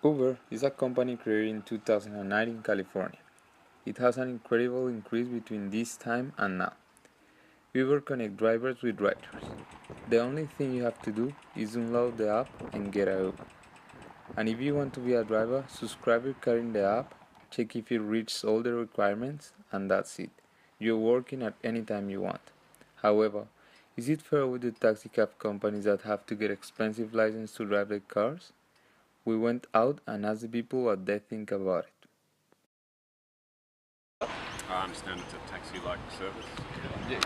Uber is a company created in 2009 in California. It has an incredible increase between this time and now. Uber connects drivers with riders. The only thing you have to do is download the app and get a Uber. And if you want to be a driver, subscribe your car in the app, check if it reaches all the requirements, and that's it. You're working at any time you want. However, is it fair with the taxi cab companies that have to get expensive license to drive their cars? We went out and asked the people what they think about it. I understand it's a taxi-like service. Yes.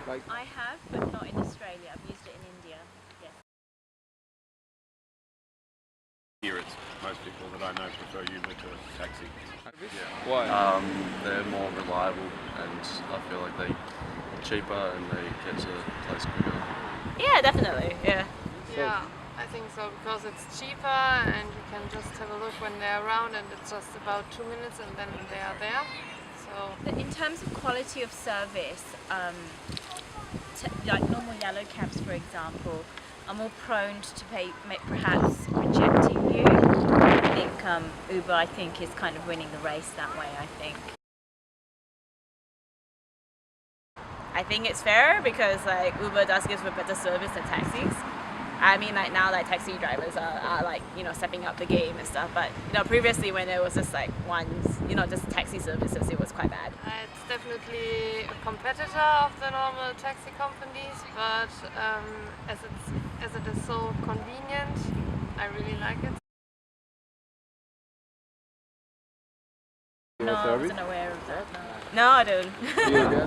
Like, I have, but not in Australia. I've used it in India. Yes. Here it's most people that I know prefer Uber to taxi. why? They're more reliable and I feel like they're cheaper and they get to the place quicker. Yeah, definitely. Yeah. Yeah, I think so, because it's cheaper and you can just have a look when they're around, and it's just about 2 minutes and then they are there. So In terms of quality of service, like normal yellow cabs, for example, are more prone to perhaps rejecting you. I think Uber, I think, is kind of winning the race that way. I think it's fair because like Uber does give a better service than taxis. I mean, like now, like taxi drivers are like stepping up the game and stuff. But previously when it was just like just taxi services, it was quite bad. it's definitely a competitor of the normal taxi companies, but as it is so convenient, I really like it. No, I wasn't aware of that. No, I don't.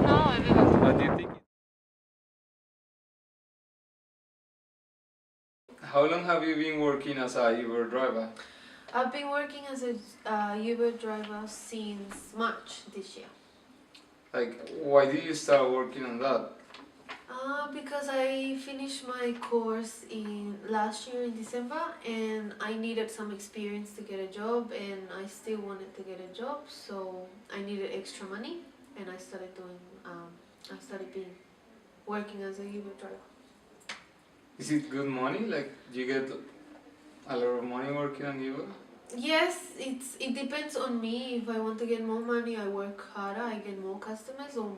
No, I didn't. What do you think? How long have you been working as a Uber driver? I've been working as a Uber driver since March this year. Like, why did you start working on that? Because I finished my course in last year in December, and I needed some experience to get a job, and I still wanted to get a job, so I needed extra money, and I started working as a Uber driver. Is it good money? Like, do you get a lot of money working on Uber? Yes, it depends on me. If I want to get more money, I work harder, I get more customers, more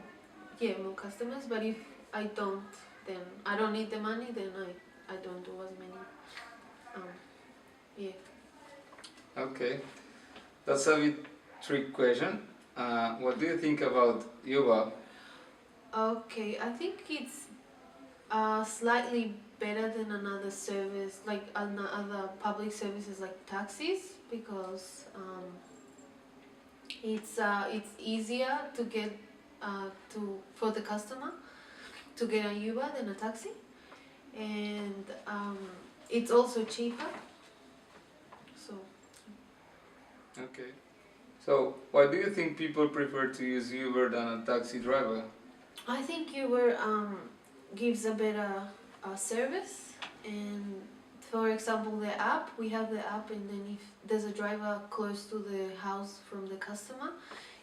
customers. But if I don't, then I don't need the money, then I don't do as many. Yeah. Okay, that's a bit trick question. What do you think about Uber? Okay, I think it's slightly better than another service, like other public services like taxis, because it's easier to get for the customer to get a Uber than a taxi, and it's also cheaper. So Okay. So, why do you think people prefer to use Uber than a taxi driver? I think Uber gives a better service, and for example we have the app, and then if there's a driver close to the house from the customer,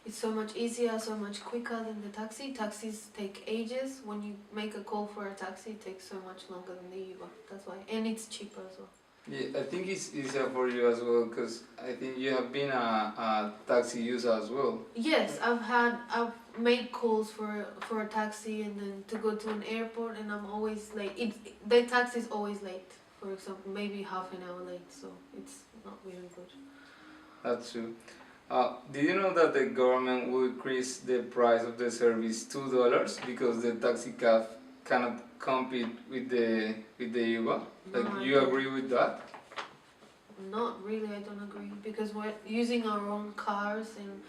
it's so much easier, so much quicker than the taxi. Taxis take ages. When you make a call for a taxi, it takes so much longer than the Uber. That's why, and it's cheaper as well. Yeah, I think it's easier for you as well, because I think you have been a taxi user as well. Yes, I've made calls for a taxi, and then to go to an airport, and I'm always late. The taxi is always late. For example, maybe half an hour late, so it's not really good. That's true. Did you know that the government will increase the price of the service $2 because the taxi cab cannot compete with the Uber? Like, No, I you don't. agree with that? Not really, I don't agree, because we're using our own cars, and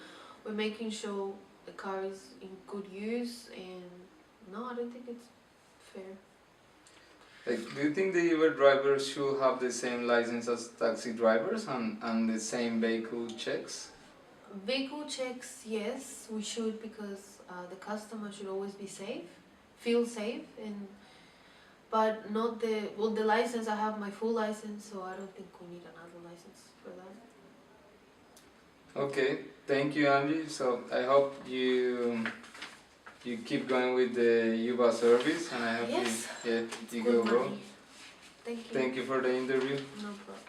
we're making sure the car is in good use, and no, I don't think it's fair. Like, do you think the Uber drivers should have the same license as taxi drivers and the same vehicle checks? Vehicle checks, yes, we should, because the customer should always be safe, feel safe, but not the license. I have my full license, so I don't think we need another license for that. Okay, thank you, Angie. So I hope you keep going with the Uber service, and I hope Yes, you it's go good well. money. Thank you. Thank you for the interview. No problem.